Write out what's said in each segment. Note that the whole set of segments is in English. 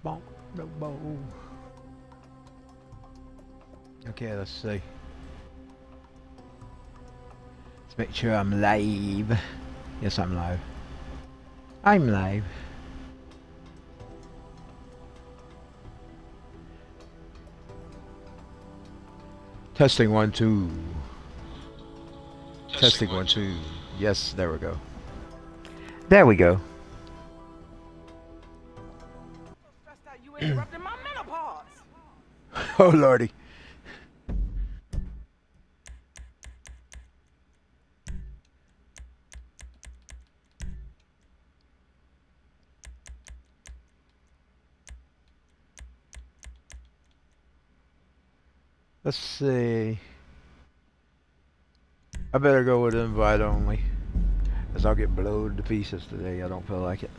Bonk, no bow. Okay, let's see. Let's make sure I'm live. Yes, I'm live. I'm live. Testing 1 2. Testing 1 2. Yes, there we go. There we go. You interrupted my menopause. Oh lordy. Let's see. I better go with invite only, as I'll get blowed to pieces today. I don't feel like it.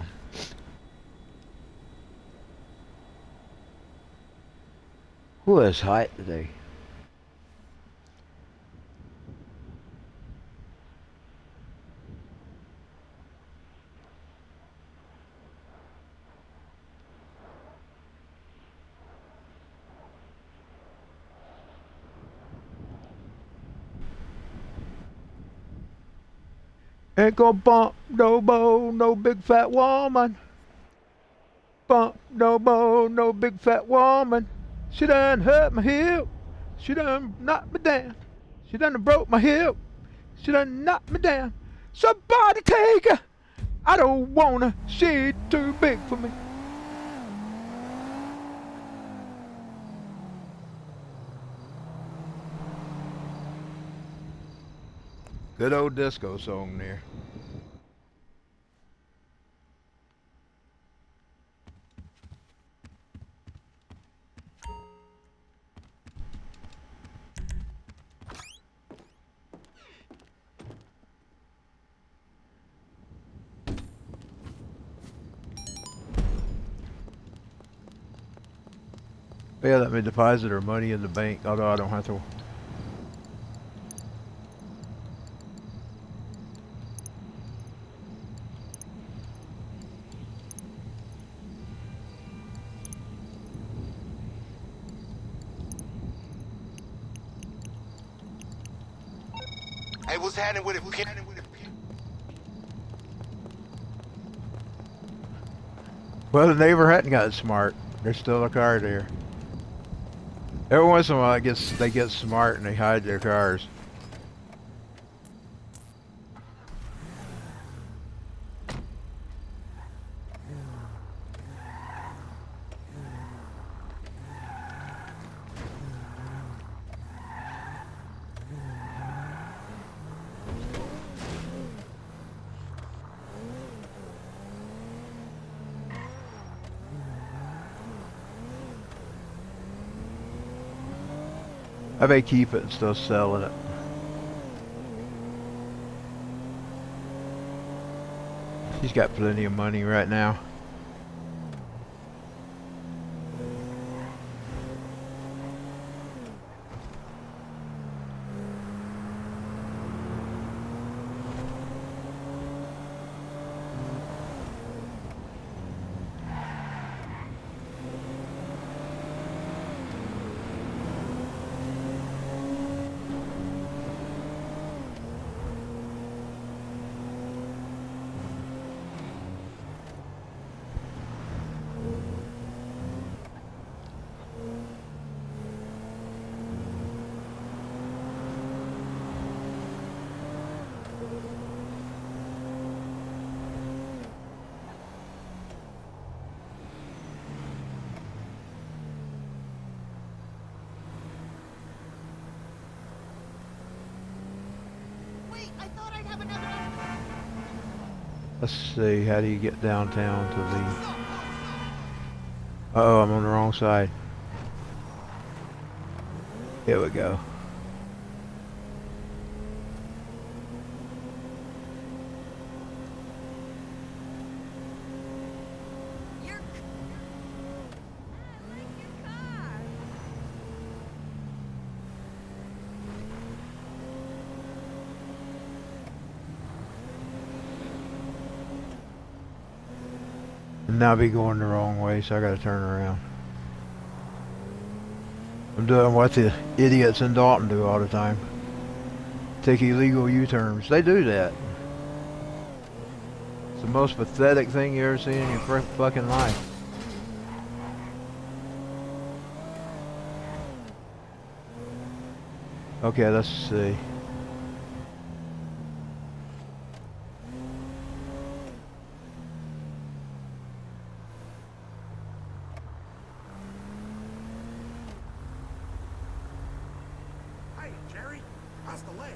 Who is hot today? Ain't gonna bump no bow, no big fat woman. Bump no bow, no big fat woman. She done hurt my hip. She done knocked me down. She done broke my hip. She done knocked me down. Somebody take her. I don't want her. She's too big for me. Good old disco song there. Yeah, let me deposit her money in the bank, although I don't have to. Hey, what's happening with it? What's happening with it? Well, the neighbor hadn't gotten smart. There's still a car there. Every once in a while, they get smart and they hide their cars. I may keep it and still selling it. She's got plenty of money right now. Let's see, how do you get downtown to the... Uh-oh, I'm on the wrong side. Here we go. now be going the wrong way, so I gotta turn around. I'm doing what the idiots in Dalton do all the time. Take illegal U-turns. They do that. It's the most pathetic thing you ever seen in your fucking life. Okay, let's see. Hey, Jerry, how's the leg?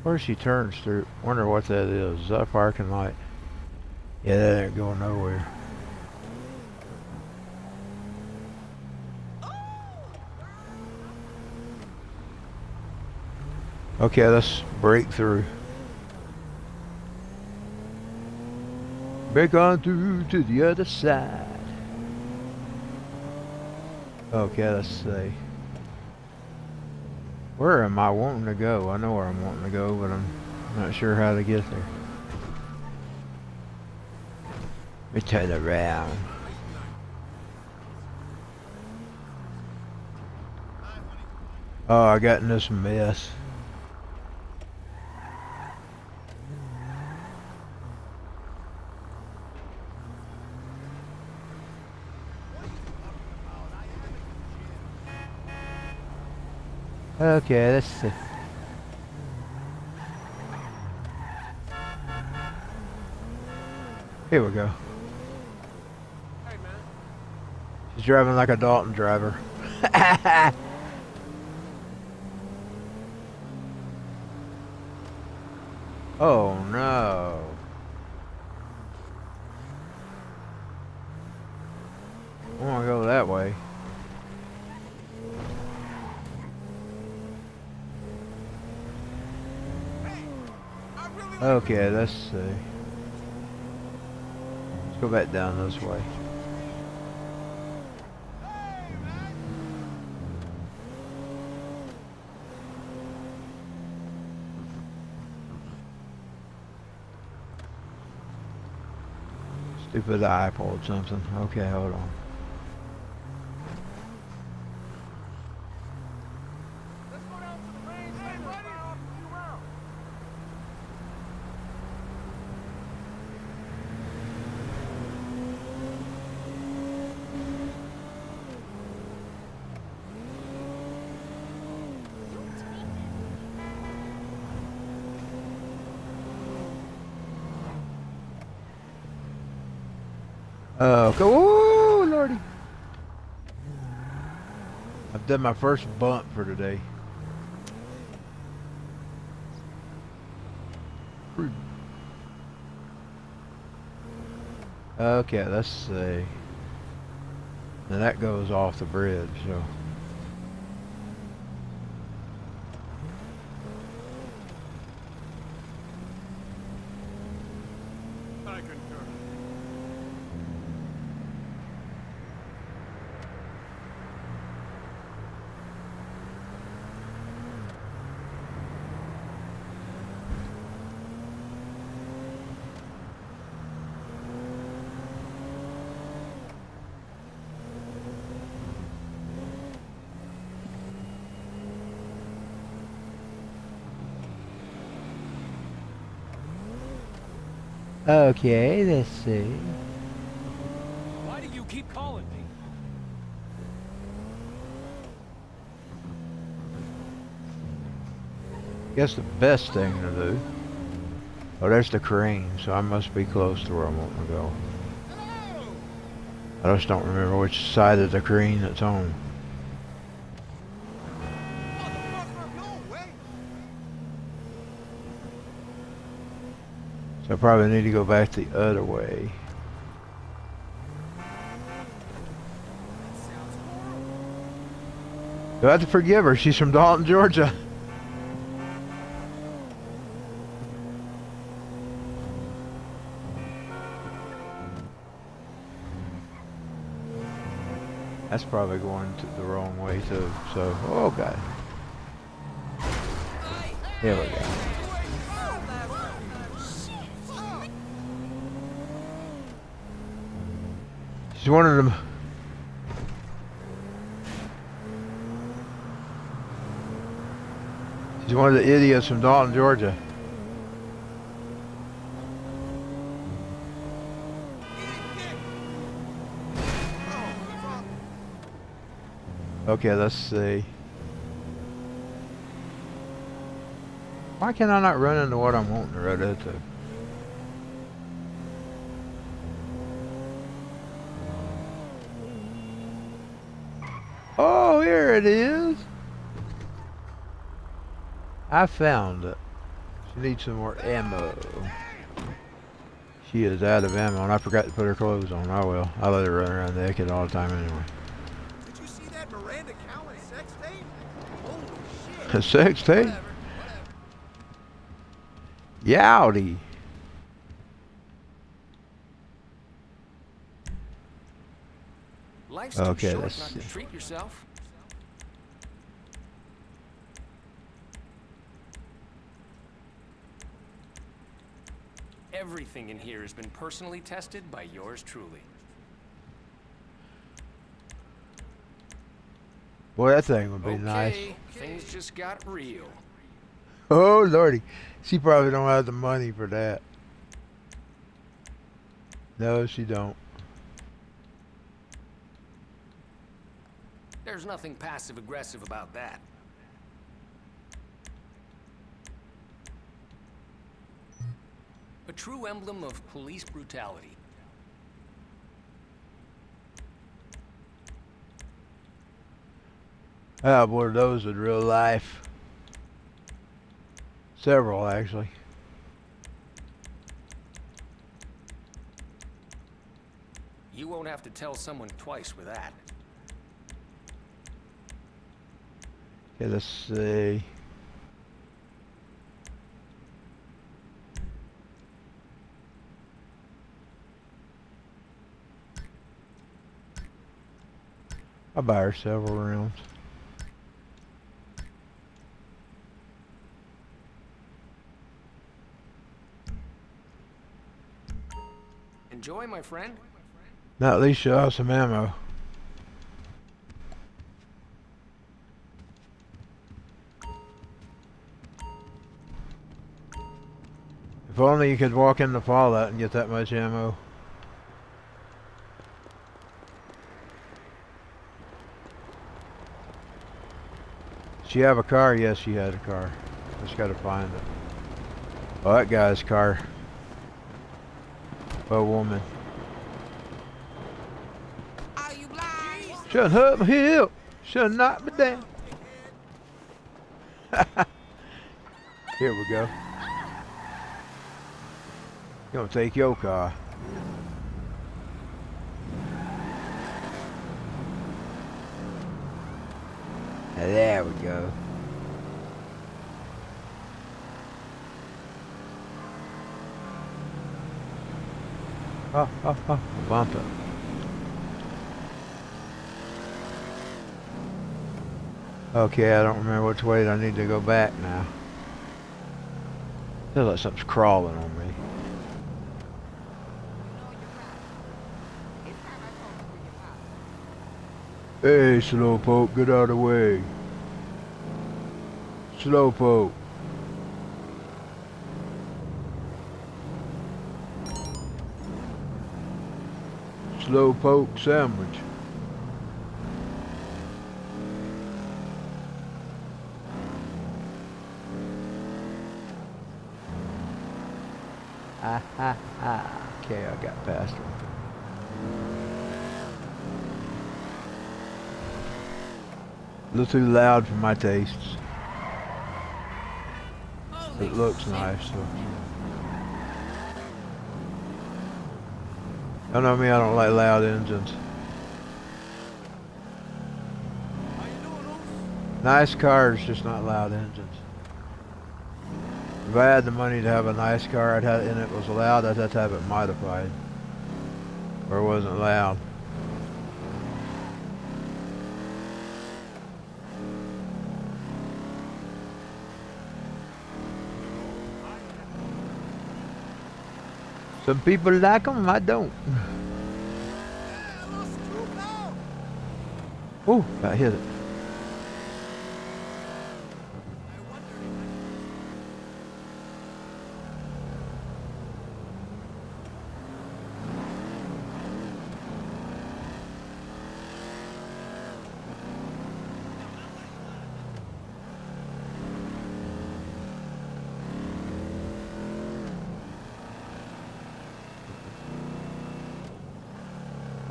Where she turns through. Wonder what that is. Is that a parking lot? Yeah, that ain't going nowhere. Okay, let's break through. Break on through to the other side. Okay, let's see. Where am I wanting to go? I know where I'm wanting to go, but I'm not sure how to get there. Let me turn around. Oh, I got in this mess. Okay, let's see. Here we go. Hey, man. She's driving like a Dalton driver. Oh no. I want to go that way. Okay, let's see. Let's go back down this way. Stupid eye pulled something. Okay, hold on. Let's go down to the range. Hey, buddy. You around? Oh, go! Ooh, Lordy. I've done my first bump for today. Okay, let's see. Now that goes off the bridge, so. I concur. Okay, let's see. Why do you keep calling me? Guess the best thing to do. Oh, there's the crane, so I must be close to where I'm wanting to go. I just don't remember which side of the crane it's on. So I probably need to go back the other way. Do I have to forgive her? She's from Dalton, Georgia. That's probably going to the wrong way too. So, oh god. Here we go. She's one of them. She's one of the idiots from Dalton, Georgia. Okay, let's see. Why can I not run into what I'm wanting to run into? Oh, here it is. I found it. She needs some more ammo. She is out of ammo, and I forgot to put her clothes on. Oh well, I let her run around naked all the time anyway. Did you see that Miranda Cowan sex tape? Holy shit. A sex tape? Whatever. Yowdy. Life's too Okay, short let's not to see. treat yourself. Everything in here has been personally tested by yours truly. Boy, that thing would be nice. Okay, things just got real. Oh lordy, she probably don't have the money for that. No, she don't. There's nothing passive-aggressive about that. A true emblem of police brutality. I have one of those in real life. Several, actually. You won't have to tell someone twice with that. Okay, let's see. I'll buy her several rounds. Enjoy, my friend. Now at least she'll have some ammo. If only you could walk into Fallout and get that much ammo. She have a car? Yes, she had a car. Just gotta find it. Oh, that guy's car. A woman. Are you blind? Shouldn't hurt my hip. Should knock me down. Here we go. Gonna take your car. There we go. Oh, bump it. Okay, I don't remember which way I need to go back now. Feels like something's crawling on me. Hey, Slowpoke, get out of the way. Slowpoke. Slowpoke sandwich. Okay, I got past her. A little too loud for my tastes. It looks nice, so. Don't know me, I don't like loud engines. How you doing, Oos? Nice cars, just not loud engines. If I had the money to have a nice car and it was loud, I'd have to have it modified. Or it wasn't loud. Some people like them, I don't. Yeah, I lost 2 pounds. Ooh, I hit it. I wondered if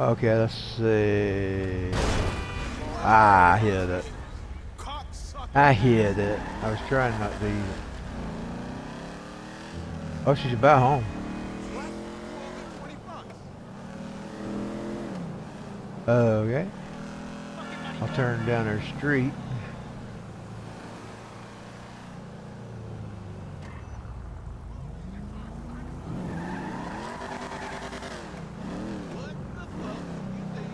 Okay, let's see. Ah, I hit it. cocksucker. I hit it. I was trying not to eat it. Oh, she's about home. What? You owe me $20. Okay. I'll turn down her street. What the fuck you think?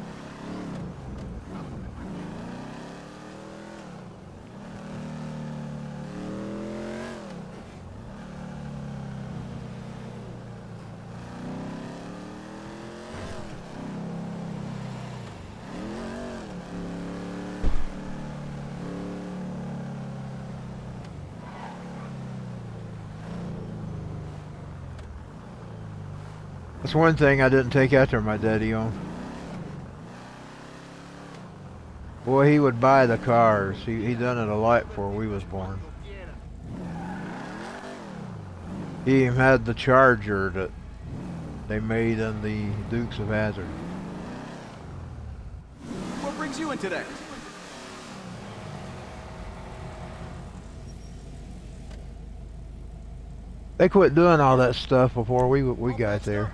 That's one thing I didn't take after my daddy on. Boy, he would buy the cars. He done it a lot before we was born. He even had the Charger that they made in the Dukes of Hazzard. What brings you in today? They quit doing all that stuff before we got there.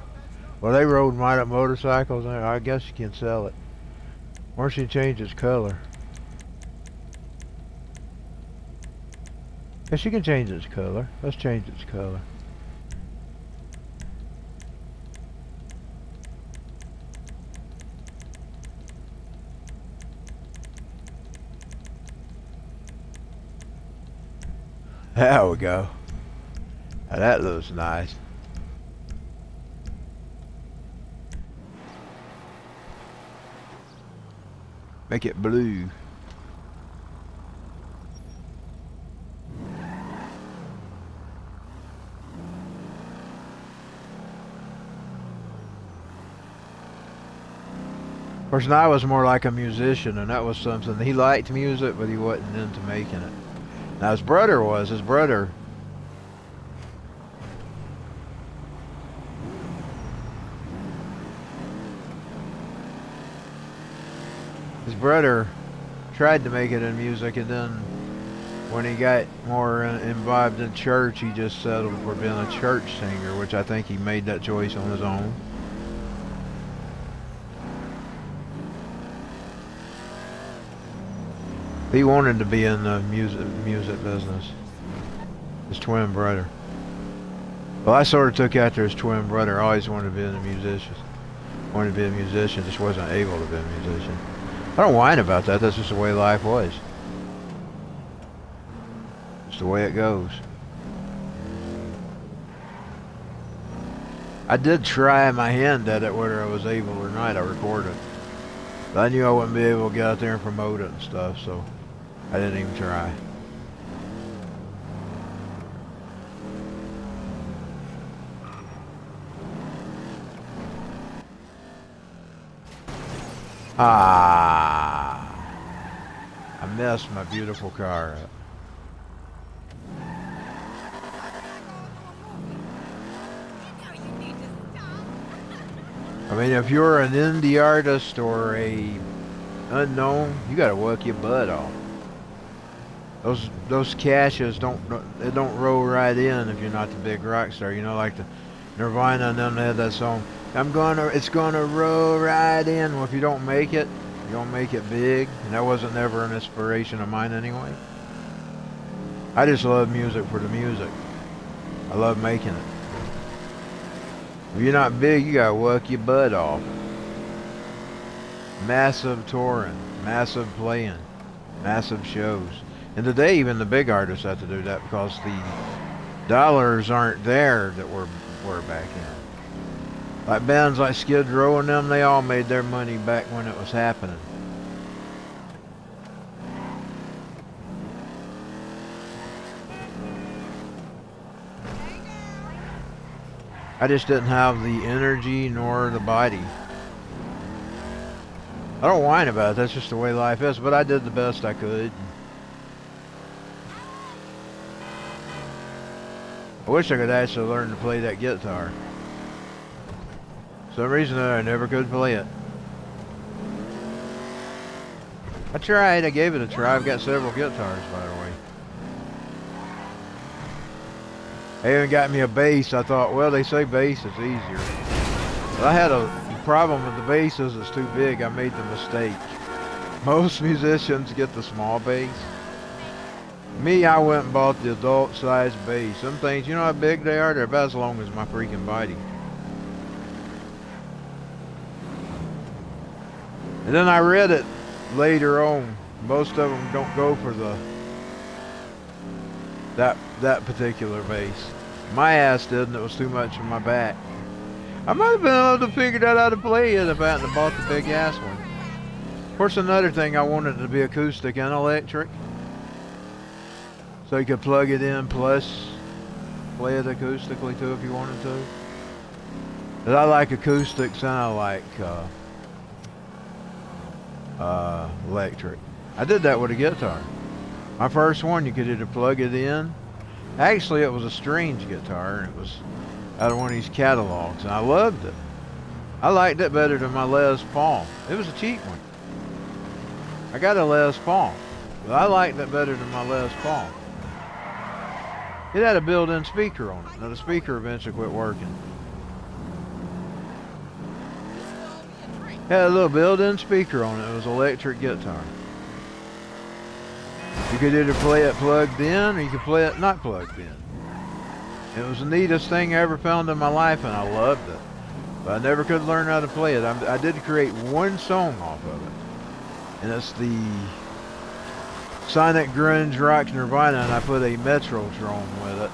Well, they rode motorcycles, and I guess you can sell it. Or she changed its color. Yes, she can change its color. Let's change its color. There we go. Now that looks nice. Make it blue. Of course, I was more like a musician, and that was something. He liked music, but he wasn't into making it. Now his brother was. His brother tried to make it in music, and then when he got more involved in church, he just settled for being a church singer, which I think he made that choice on his own. He wanted to be in the music business. His twin brother. Well, I sort of took after his twin brother. I always wanted to be a musician. Wanted to be a musician, just wasn't able to be a musician. I don't whine about that. That's just the way life was. It's the way it goes. I did try my hand at it, whether I was able or not. I recorded. But I knew I wouldn't be able to get out there and promote it and stuff, so I didn't even try. Ah, I messed my beautiful car up. I mean, if you're an indie artist or a unknown, you gotta work your butt off. Those caches don't roll right in if you're not the big rock star. You know, like the Nirvana and them, they had that song, It's gonna roll right in. Well, if you don't make it, you don't make it big. And that wasn't never an inspiration of mine anyway. I just love music for the music. I love making it. If you're not big, you gotta work your butt off. Massive touring, massive playing, massive shows. And today, even the big artists have to do that because the dollars aren't there that were back then. Like bands like Skid Row and them, they all made their money back when it was happening. I just didn't have the energy nor the body. I don't whine about it, that's just the way life is, but I did the best I could. I wish I could actually learn to play that guitar. For some reason I never could play it. I tried, I gave it a try. I've got several guitars, by the way. They even got me a bass. I thought, well, they say bass is easier. But I had a problem with the basses. It's too big. I made the mistake. Most musicians get the small bass. Me, I went and bought the adult size bass. Some things, you know how big they are? They're about as long as my freaking body. And then I read it later on. Most of them don't go for that particular bass. My ass did, and it was too much for my back. I might have been able to figure out how to play it if I hadn't bought the big ass one. Of course, another thing, I wanted it to be acoustic and electric. So you could plug it in plus play it acoustically too if you wanted to. But I like acoustics and I like electric. I did that with a guitar. My first one, you could either plug it in. Actually, it was a strange guitar, and it was out of one of these catalogs, and I loved it. I liked it better than my Les Paul. It was a cheap one. I got a Les Paul, but I liked it better than my Les Paul. It had a built-in speaker on it. Now the speaker eventually quit working. Had a little built-in speaker on it. It was an electric guitar. You could either play it plugged in or you could play it not plugged in. It was the neatest thing I ever found in my life, and I loved it. But I never could learn how to play it. I did create one song off of it. And it's the Sonic Grunge Rock Nirvana, and I put a Metrotron with it.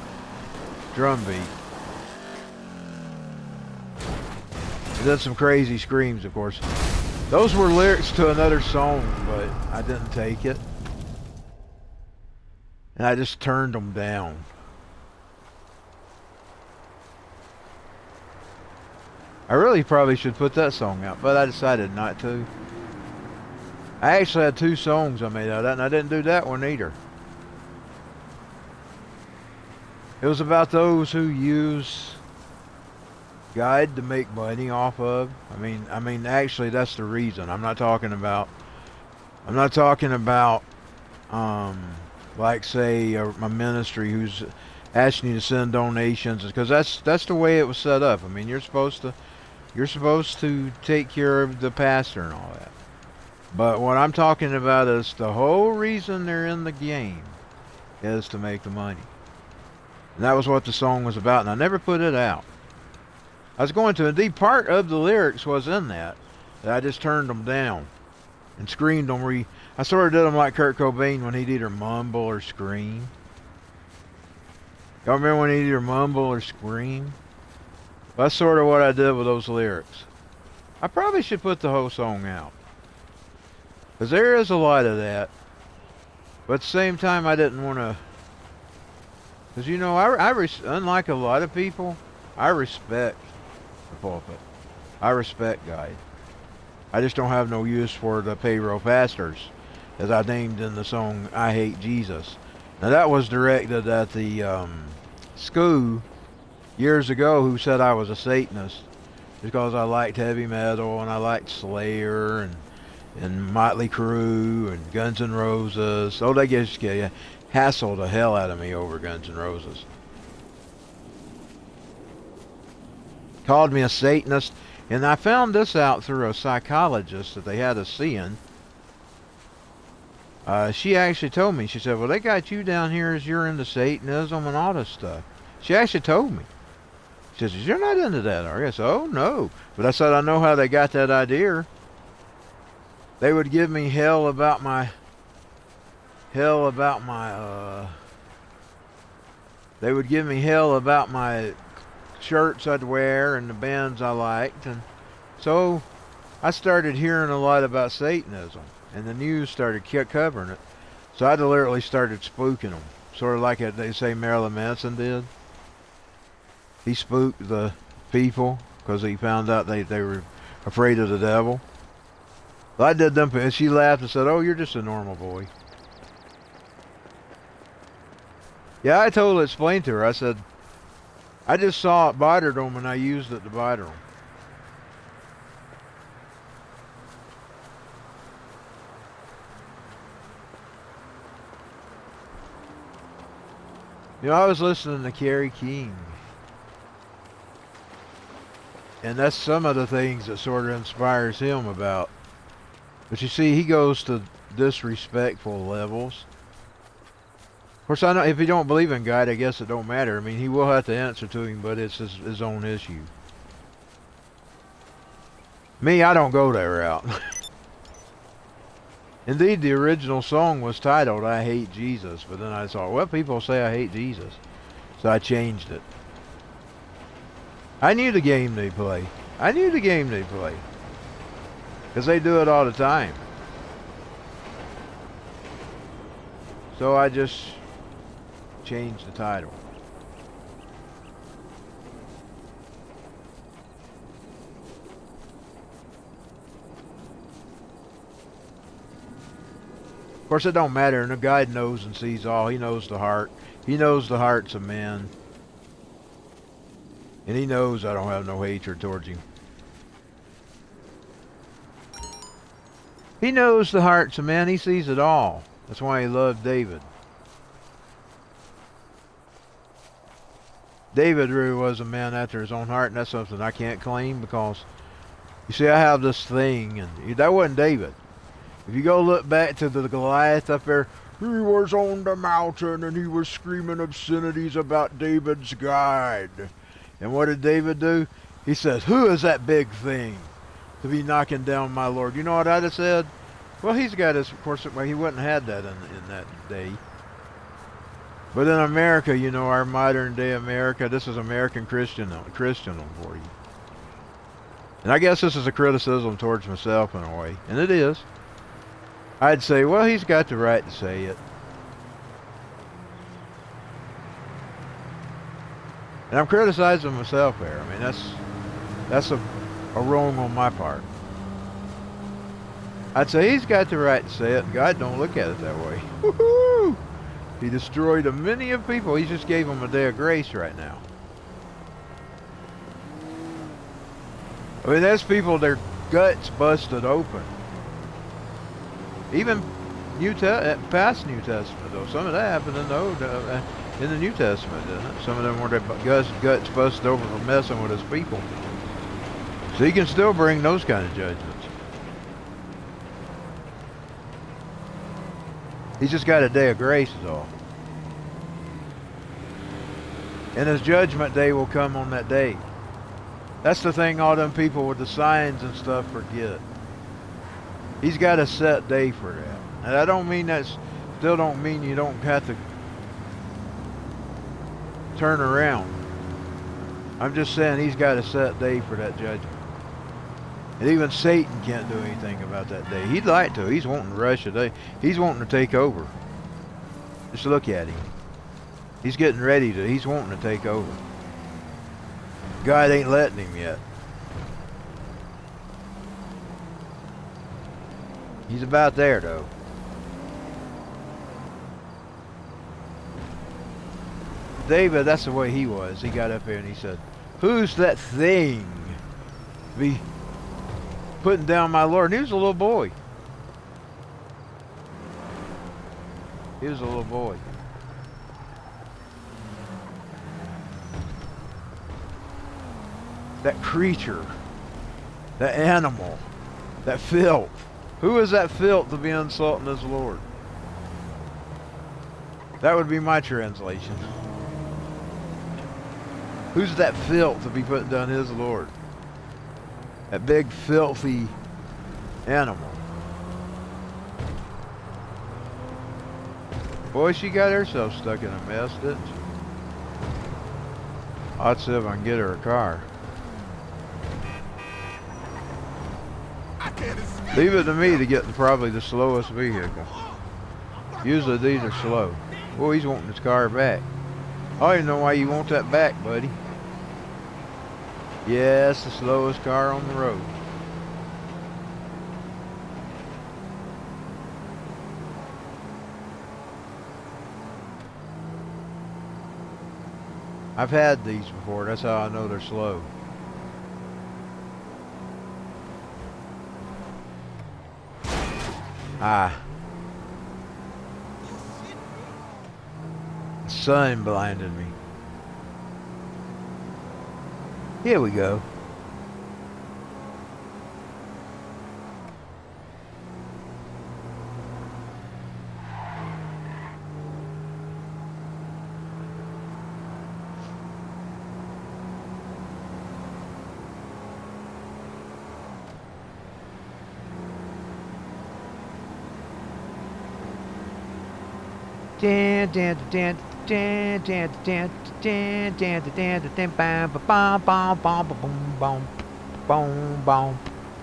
Drum beat. I did some crazy screams, of course. Those were lyrics to another song, but I didn't take it. And I just turned them down. I really probably should put that song out, but I decided not to. I actually had 2 songs I made out of that, and I didn't do that one either. It was about those who use guide to make money off of. I mean, actually, that's the reason. I'm not talking about, like say a ministry who's asking you to send donations, because that's the way it was set up. I mean, you're supposed to take care of the pastor and all that. But what I'm talking about is the whole reason they're in the game is to make the money. And that was what the song was about, and I never put it out. I was going to, indeed, part of the lyrics was in that I just turned them down and screamed them. I sort of did them like Kurt Cobain when he'd either mumble or scream. Y'all remember when he'd either mumble or scream? Well, that's sort of what I did with those lyrics. I probably should put the whole song out, because there is a lot of that. But at the same time, I didn't want to, because you know, unlike a lot of people, I respect the pulpit. I respect God. I just don't have no use for the payroll pastors, as I named in the song I Hate Jesus. Now that was directed at the school years ago who said I was a Satanist because I liked heavy metal and I liked Slayer and Motley Crue and Guns N' Roses. Oh, they just hassled the hell out of me over Guns N' Roses. called me a Satanist. And I found this out through a psychologist that they had us seeing. She actually told me, she said, well, they got you down here as you're into Satanism and all this stuff. She actually told me. She says, you're not into that, are you? I said, oh, no. But I said, I know how they got that idea. They would give me hell about my they would give me hell about my shirts I'd wear and the bands I liked. And so I started hearing a lot about Satanism, and the news started covering it. So I deliberately started spooking them, sort of like they say Marilyn Manson did. He spooked the people because he found out they were afraid of the devil. I did them, and she laughed and said, oh, you're just a normal boy. Yeah, I totally explained to her. I said, I just saw it bothered them and I used it to bother them. You know, I was listening to Kerry King. And that's some of the things that sort of inspires him about. But you see, he goes to disrespectful levels. Of course, I know if you don't believe in God, I guess it don't matter. I mean, he will have to answer to him, but it's his own issue. Me, I don't go that route. Indeed, the original song was titled, I Hate Jesus. But then I thought, well, people say I hate Jesus. So I changed it. I knew the game they play. Because they do it all the time. So I just changed the title. Of course, it don't matter, and the God knows and sees all. He knows the heart. He knows the hearts of men. And he knows I don't have no hatred towards him. He knows the hearts of men. He sees it all. That's why he loved David. David really was a man after his own heart, and that's something I can't claim because, you see, I have this thing, and that wasn't David. If you go look back to the Goliath up there, he was on the mountain and he was screaming obscenities about David's God. And what did David do? He says, who is that big thing to be knocking down my Lord? You know what I'd have said? Well, he's got his, of course, well, he wouldn't have had that in that day. But in America, you know, our modern day America, this is American Christian for you. And I guess this is a criticism towards myself in a way, and it is. I'd say, well, he's got the right to say it. And I'm criticizing myself there. I mean, that's a wrong on my part. I'd say he's got the right to say it. God don't look at it that way. Woohoo! He destroyed a many of people. He just gave them a day of grace right now. I mean, there's people, their guts busted open. Even past New Testament, though. Some of that happened in the New Testament, didn't it? Some of them were their guts busted over for messing with his people. So he can still bring those kind of judgments. He's just got a day of grace is all. And his judgment day will come on that day. That's the thing all them people with the signs and stuff forget. He's got a set day for that. And I don't mean still don't mean you don't have to turn around. I'm just saying he's got a set day for that judgment. And even Satan can't do anything about that day. He'd like to. He's wanting to rush a day. He's wanting to take over. Just look at him. He's getting ready to. He's wanting to take over. God ain't letting him yet. He's about there, though. David, that's the way he was. He got up there and he said, who's that thing be putting down my Lord? And he was a little boy. He was a little boy. that creature, that animal, that filth. Who is that filth to be insulting his Lord? That would be my translation. Who's that filth to be putting down his Lord? That big filthy animal. Boy, she got herself stuck in a mess, didn't she? I'd see if I can get her a car. Leave it to me to get probably the slowest vehicle. Usually these are slow. Oh, he's wanting his car back. I don't even know why you want that back, buddy. Yeah, it's the slowest car on the road. I've had these before, that's how I know they're slow. Ah. The sun blinded me. Here we go. Dan dan dan dan dan dan dan dan dan dan bam bam bam bam boom boom boom boom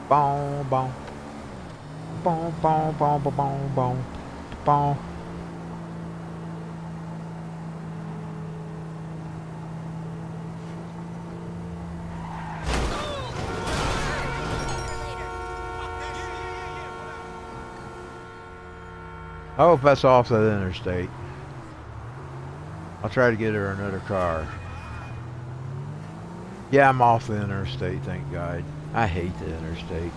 boom boom boom boom boom boom boom boom. I hope that's off that interstate. I'll try to get her another car. Yeah, I'm off the interstate, thank God. I hate the interstate.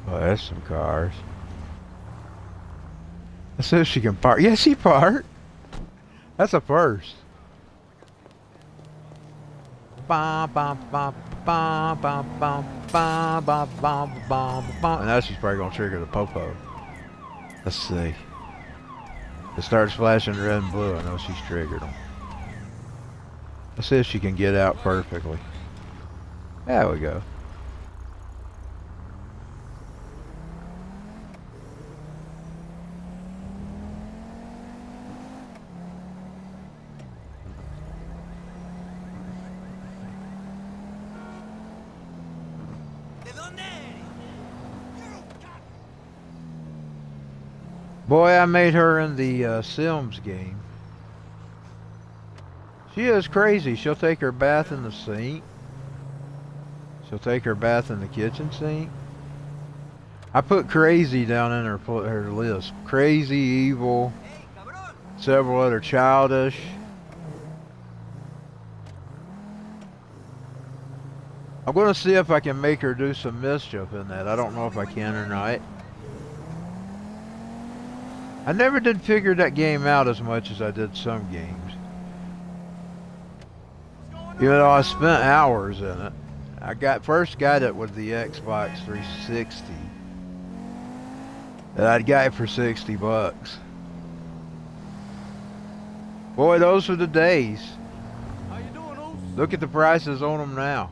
Oh, that's some cars. Let's see if she can park. Yeah, she parked. That's a first. Bum, bum, bum, bum, bum, bum, bum, bum, bum, bum, bum. And now she's probably gonna trigger the popo. Let's see. It starts flashing red and blue. I know she's triggered them. Let's see if she can get out perfectly. There we go. Boy, I made her in the Sims game. She is crazy. She'll take her bath in the sink. She'll take her bath in the kitchen sink. I put crazy down in her list. Crazy, evil, several other childish. I'm going to see if I can make her do some mischief in that. I don't know if I can or not. I never did figure that game out as much as I did some games. Even though I spent hours in it. I first got it with the Xbox 360. That I'd got it for 60 bucks. Boy, those were the days. How you doing, Oos? Look at the prices on them now.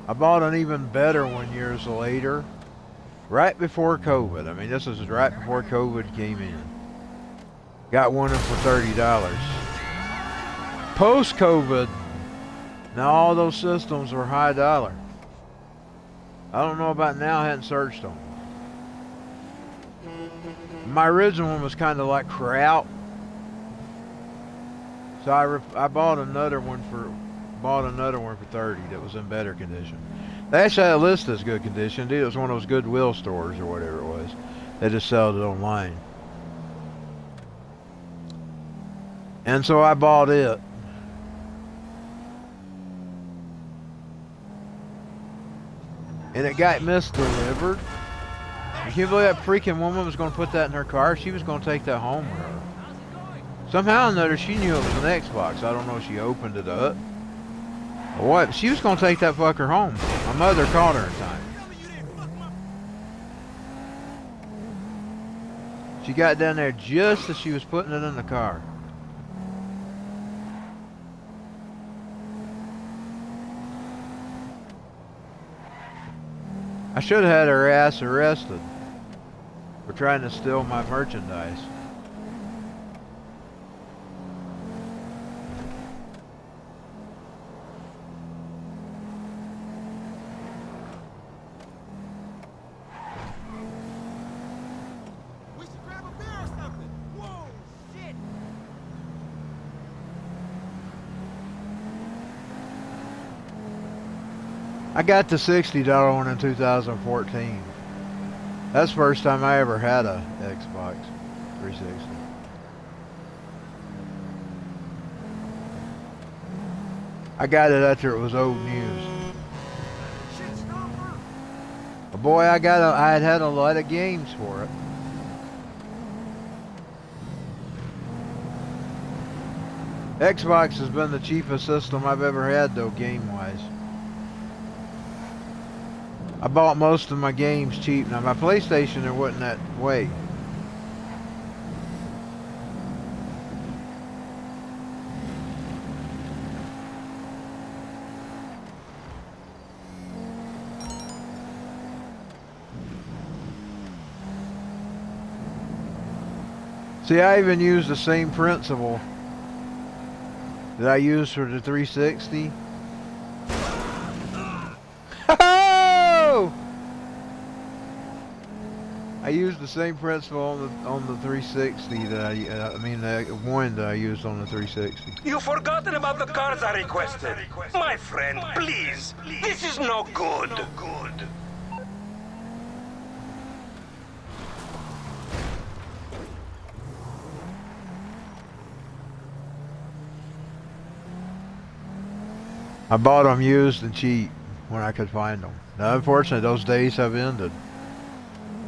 I bought an even better one years later. Right before COVID. I mean, this was right before COVID came in. Got one in for $30. Post-COVID, now all those systems were high dollar. I don't know about now, I hadn't searched them. My original one was kind of like crap. So I bought another one for $30 that was in better condition. They actually had a list that's good condition. Dude, it was one of those Goodwill stores or whatever it was. They just sell it online. And so I bought it. and it got misdelivered. You can't believe that freaking woman was going to put that in her car. She was going to take that home with her. Somehow or another, she knew it was an Xbox. I don't know if she opened it up or what. She was going to take that fucker home. My mother called her in time. She got down there just as she was putting it in the car. I should have had her ass arrested for trying to steal my merchandise. We should grab a beer or something. Whoa, shit. I got the $60 one in 2014. That's the first time I ever had a Xbox 360. I got it after it was old news. Shit, stopper. But boy, I had a lot of games for it. Xbox has been the cheapest system I've ever had though, game-wise. I bought most of my games cheap. Now my PlayStation, there wasn't that way. See, I even use the same principle that I use for the 360. I used the same principle on the 360 that I mean the one that I used on the 360. You've forgotten about the cards I requested. My friend, please. This is no good. I bought them used and cheap when I could find them. Now, unfortunately, those days have ended.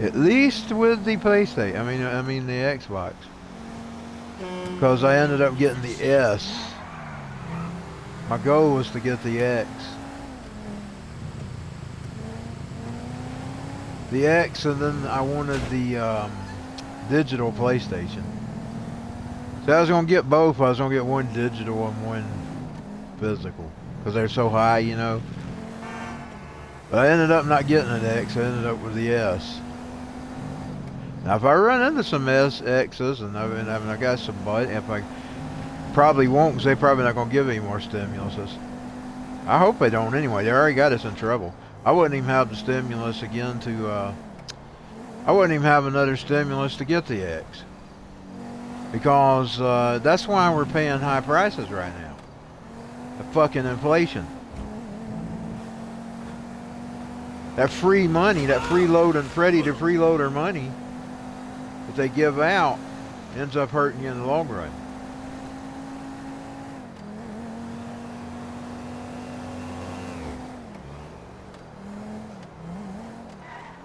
At least with the PlayStation. I mean the Xbox. Because I ended up getting the S. My goal was to get the X. The X, and then I wanted the digital PlayStation. So I was going to get both. I was going to get one digital and one physical. Because they're so high, you know. But I ended up not getting an X. I ended up with the S. Now, if I run into some X's, and I got somebody, if I probably won't, because they're probably not going to give any more stimuluses. I hope they don't anyway. They already got us in trouble. I wouldn't even have the stimulus again to, I wouldn't even have another stimulus to get the X. Because that's why we're paying high prices right now. The fucking inflation. That free money, that freeload and ready to freeloader money that they give out ends up hurting you in the long run.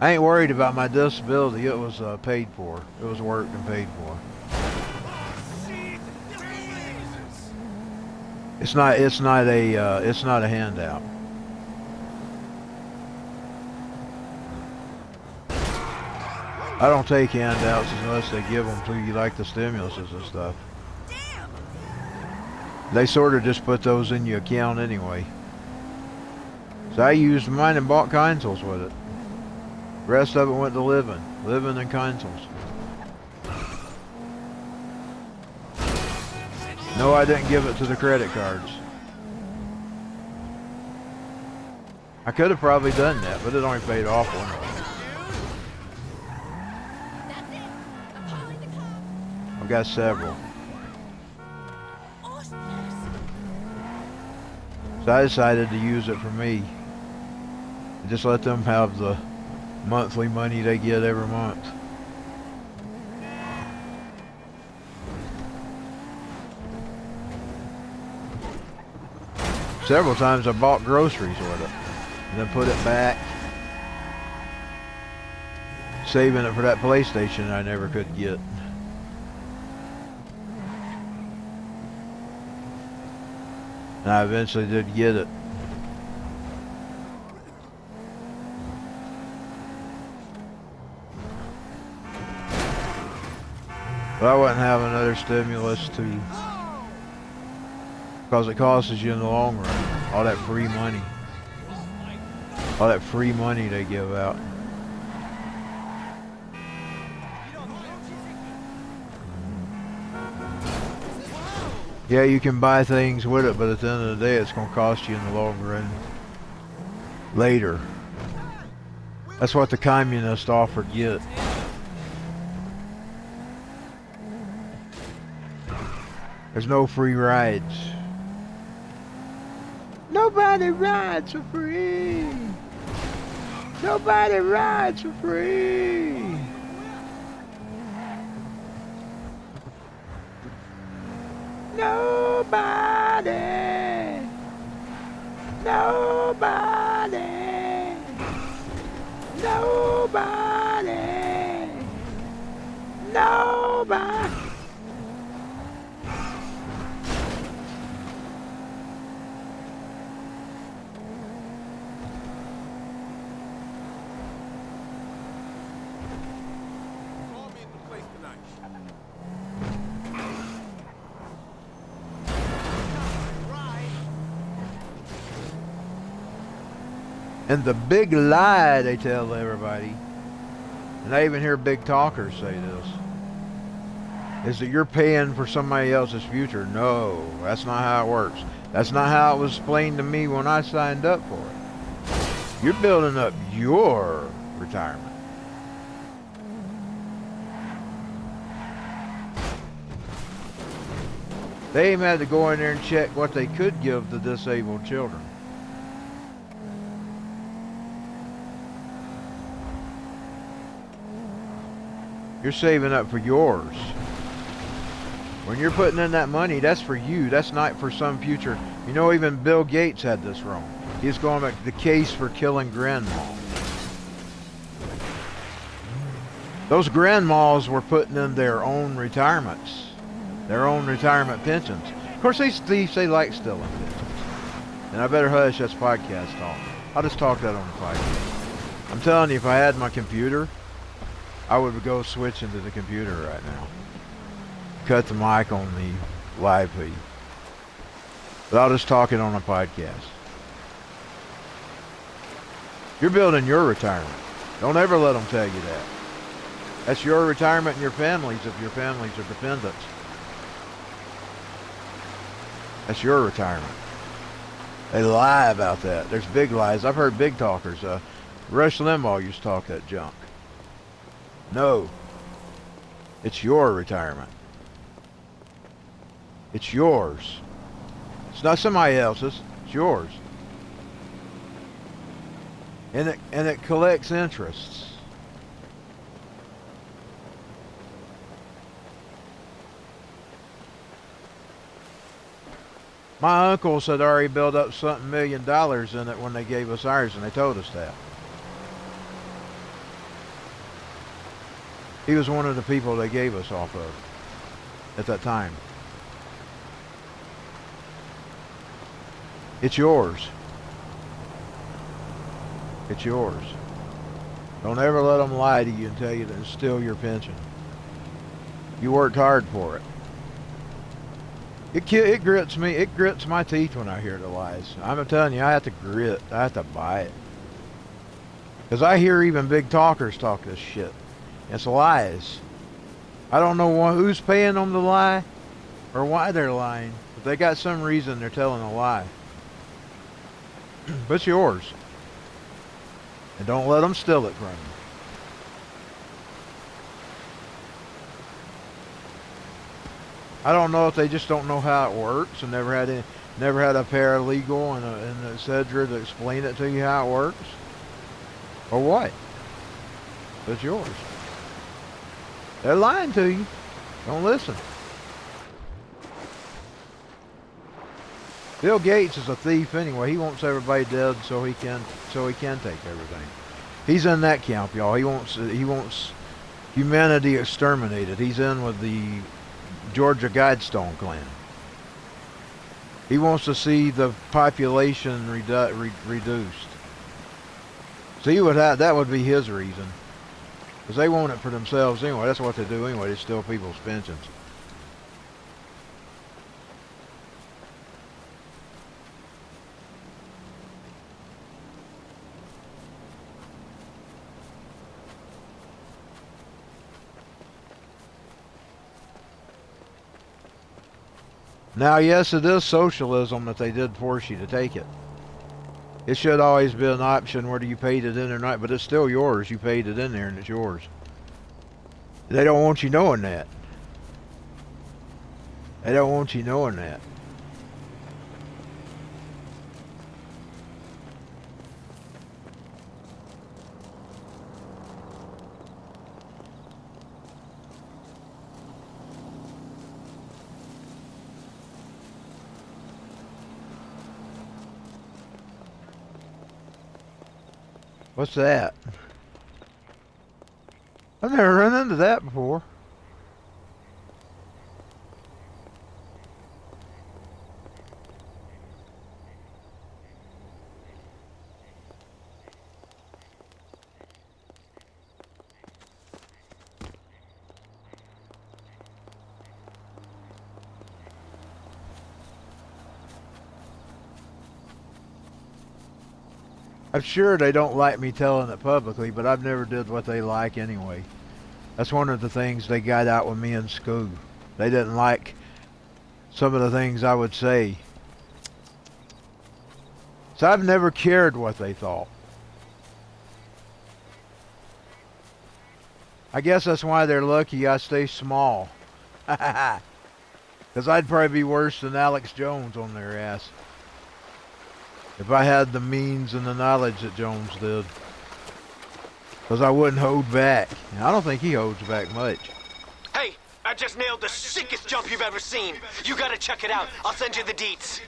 I ain't worried about my disability. It was paid for. It was worked and paid for. It's not a handout. I don't take handouts unless they give them to you, like the stimuluses and stuff. They sort of just put those in your account anyway. So I used mine and bought consoles with it. The rest of it went to living and consoles. No, I didn't give it to the credit cards. I could have probably done that, but it only paid off one. I've got several. So I decided to use it for me. Just let them have the monthly money they get every month. Several times I bought groceries with it and then put it back Saving it for that PlayStation I never could get. And I eventually did get it. But I wouldn't have another stimulus to, because it costs you in the long run. All that free money. All that free money they give out. Yeah, you can buy things with it, but at the end of the day, it's going to cost you in the long run later. That's what the communists offered you. There's no free rides. Nobody rides for free. Nobody rides for free. Nobody. Nobody. Nobody. Nobody. Call me in the place tonight. And the big lie they tell everybody, and I even hear big talkers say this, is that you're paying for somebody else's future. No, that's not how it works. That's not how it was explained to me when I signed up for it. You're building up your retirement. They even had to go in there and check what they could give the disabled children. You're saving up for yours. When you're putting in that money, that's for you. That's not for some future. You know, even Bill Gates had this wrong. He's going back the case for killing grandma. Those grandmas were putting in their own retirements, their own retirement pensions. Of course, they like stealing pensions. And I better hush, that's podcast talk. I'll just talk that on the podcast. I'm telling you, if I had my computer, I would go switch into the computer right now. Cut the mic on the live feed. But I'll just talk it on a podcast. You're building your retirement. Don't ever let them tell you that. That's your retirement and your families if your families are dependents. That's your retirement. They lie about that. There's big lies. I've heard big talkers. Rush Limbaugh used to talk that junk. No. It's your retirement. It's yours. It's not somebody else's. It's yours. And it collects interests. My uncles had already built up something $1 million in it when they gave us ours, and they told us that. He was one of the people they gave us off of at that time. It's yours. It's yours. Don't ever let them lie to you and tell you that it's still your pension. You worked hard for it. It grits me. It grits my teeth when I hear the lies. I'm telling you, I have to grit. I have to buy it. Because I hear even big talkers talk this shit. It's lies. I don't know who's paying them to lie or why they're lying. But they got some reason they're telling a lie. But it's yours. And don't let them steal it from you. I don't know if they just don't know how it works and never had a paralegal and a Cedra to explain it to you how it works. Or what? But it's yours. They're lying to you. Don't listen. Bill Gates is a thief anyway. He wants everybody dead so he can take everything. He's in that camp, y'all. He wants humanity exterminated. He's in with the Georgia Guidestone clan. He wants to see the population reduced. See what that would be his reason. Because they want it for themselves anyway. That's what they do anyway. They steal people's pensions. Now, yes, it is socialism that they did force you to take it. It should always be an option whether you paid it in or not, but it's still yours. You paid it in there and it's yours. They don't want you knowing that. They don't want you knowing that. What's that? I've never run into that before. I'm sure they don't like me telling it publicly, but I've never did what they like anyway. That's one of the things they got out with me in school. They didn't like some of the things I would say. So I've never cared what they thought. I guess that's why they're lucky I stay small. Because I'd probably be worse than Alex Jones on their ass. If I had the means and the knowledge that Jones did. Because I wouldn't hold back. I don't think he holds back much. Hey, I just nailed the sickest jump you've ever seen. You gotta check it out. I'll send you the deets.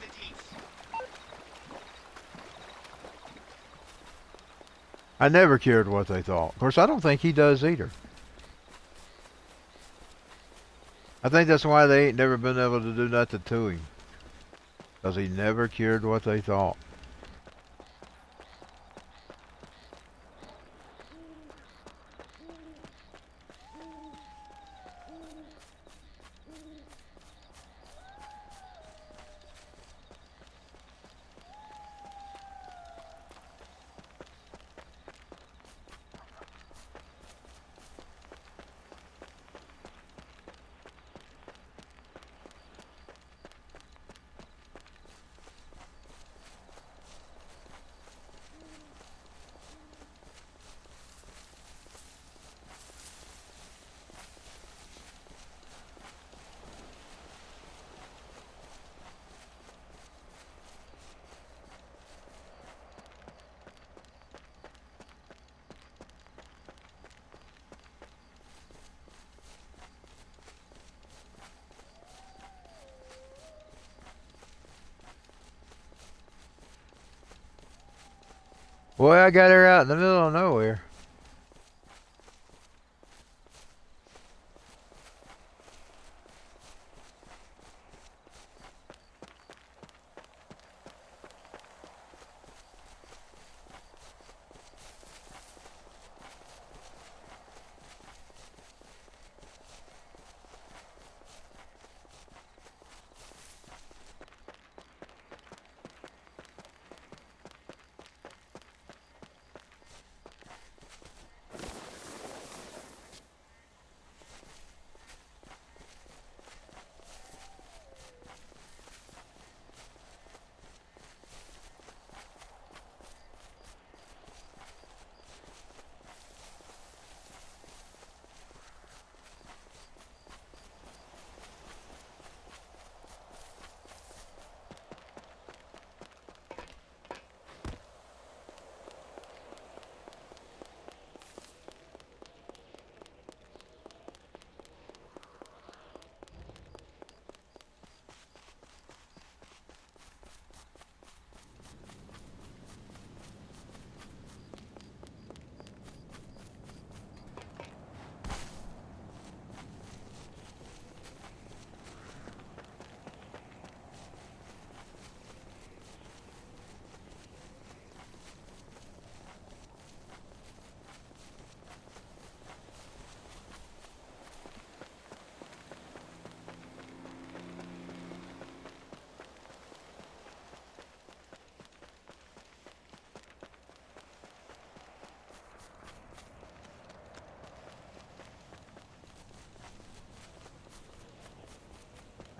I never cared what they thought. Of course, I don't think he does either. I think that's why they ain't never been able to do nothing to him. Because he never cared what they thought. Boy, I got her out in the middle of nowhere.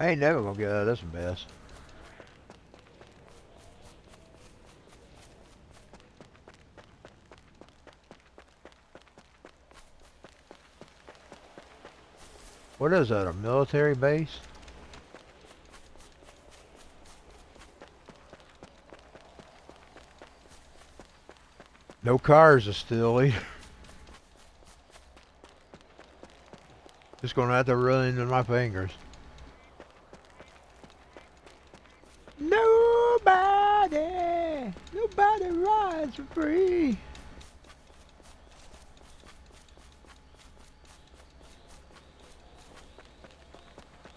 I ain't never gonna get out of this mess. What is that, a military base? No cars are still either. Just gonna have to run into my fingers. Nobody rides for free.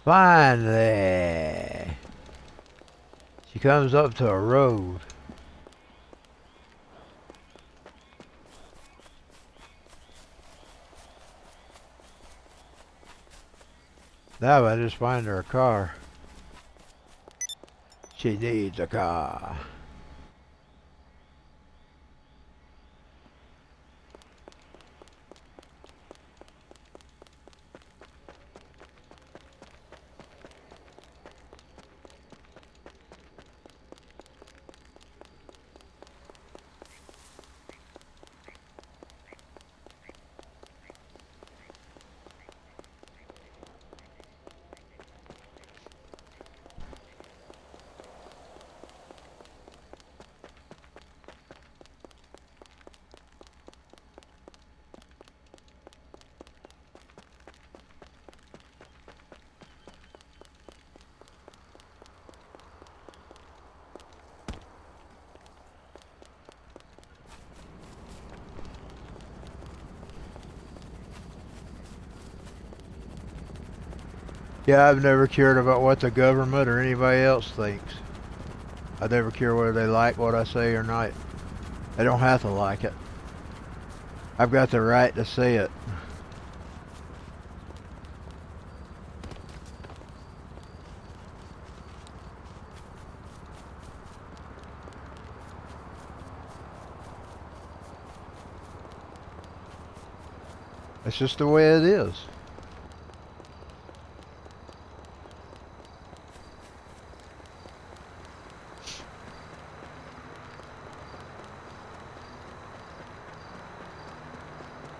Finally, she comes up to a road. Now I just find her a car. She needs a car. Yeah, I've never cared about what the government or anybody else thinks. I never care whether they like what I say or not. They don't have to like it. I've got the right to say it. It's just the way it is.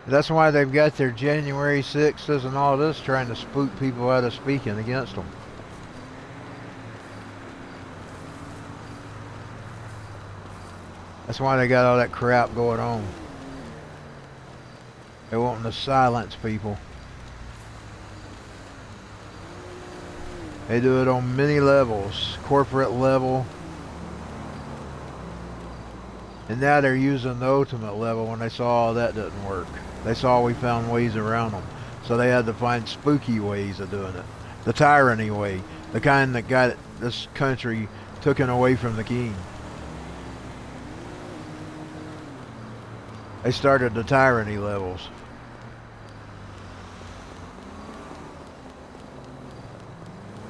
That's why they've got their January 6th and all this, trying to spook people out of speaking against them. That's why they got all that crap going on. They want to silence people. They do it on many levels, corporate level. And now they're using the ultimate level when they saw that didn't work. They saw we found ways around them. So they had to find spooky ways of doing it. The tyranny way. The kind that got this country taken away from the king. They started the tyranny levels.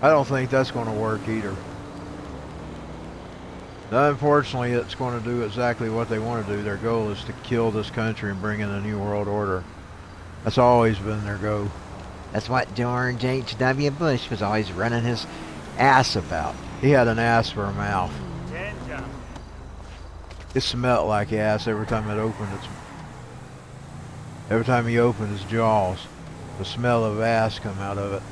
I don't think that's going to work either. Unfortunately, it's going to do exactly what they want to do. Their goal is to kill this country and bring in a new world order. That's always been their goal. That's what George H.W. Bush was always running his ass about. He had an ass for a mouth. It smelled like ass every time it opened its... Every time he opened his jaws, the smell of ass come out of it.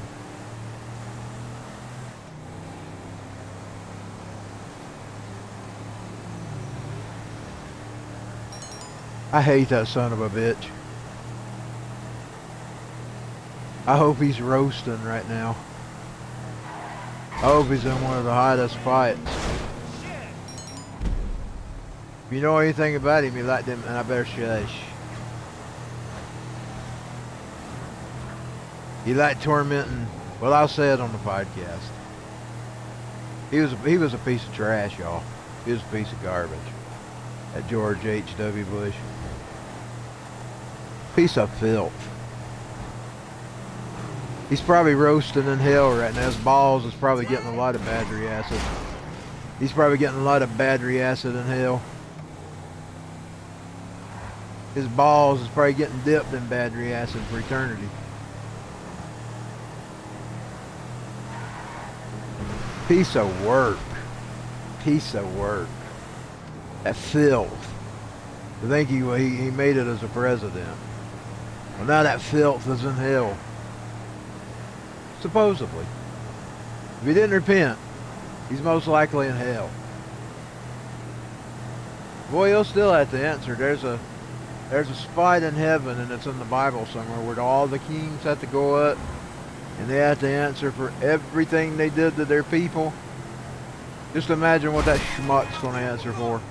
I hate that son of a bitch. I hope he's roasting right now. I hope he's in one of the hottest fights. If you know anything about him, you like them, and I better shush. He liked tormenting. Well, I'll say it on the podcast. He was a piece of trash, y'all. He was a piece of garbage. That George H.W. Bush. Piece of filth. He's probably roasting in hell right now. His balls is probably getting a lot of battery acid. He's probably getting a lot of battery acid in hell. His balls is probably getting dipped in battery acid for eternity. Piece of work. Piece of work. That filth. I think he made it as a president. Well, now that filth is in hell. Supposedly. If he didn't repent, he's most likely in hell. Boy, he'll still have to answer. There's a spot in heaven, and it's in the Bible somewhere, where all the kings have to go up, and they have to answer for everything they did to their people. Just imagine what that schmuck's going to answer for.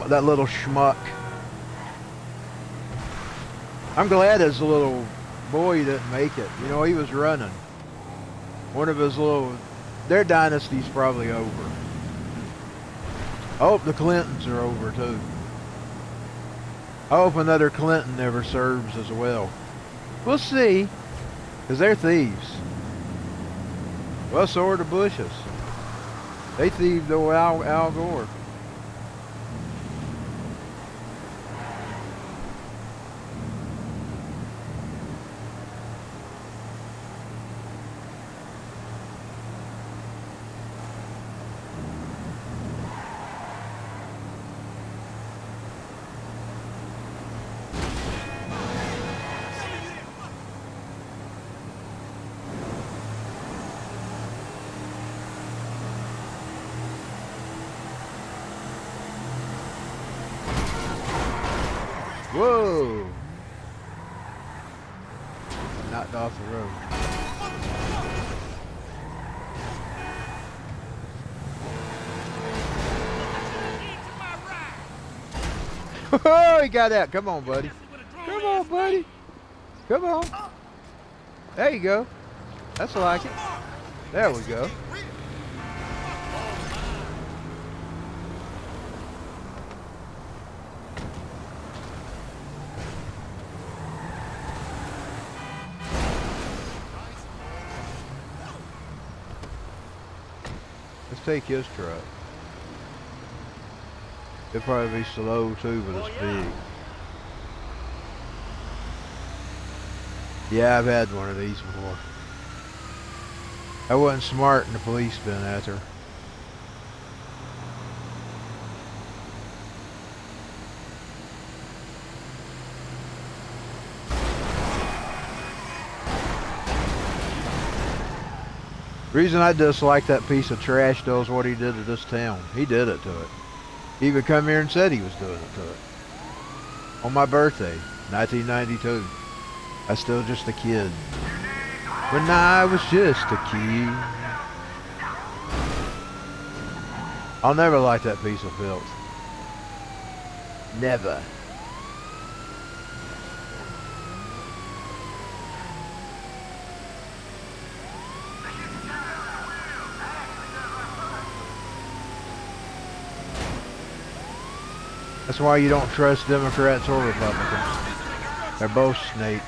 That little schmuck. I'm glad his little boy didn't make it. You know, he was running. One of his little... Their dynasty's probably over. I hope the Clintons are over, too. I hope another Clinton never serves as well. We'll see. Because they're thieves. Well, so are the Bushes. They thieved old Al Gore. Whoa! Knocked off the road. Oh, he got out. Come on, buddy. Come on, buddy. Come on. There you go. That's like it. There we go. Let's take his truck. It'll probably be slow too, but it's big. Yeah, I've had one of these before. I wasn't smart and the police been after. The reason I dislike that piece of trash though is what he did to this town. He did it to it. He even come here and said he was doing it to it. On my birthday, 1992. I was still just a kid. When I was just a kid. I'll never like that piece of filth. Never. That's why you don't trust Democrats or Republicans. They're both snakes.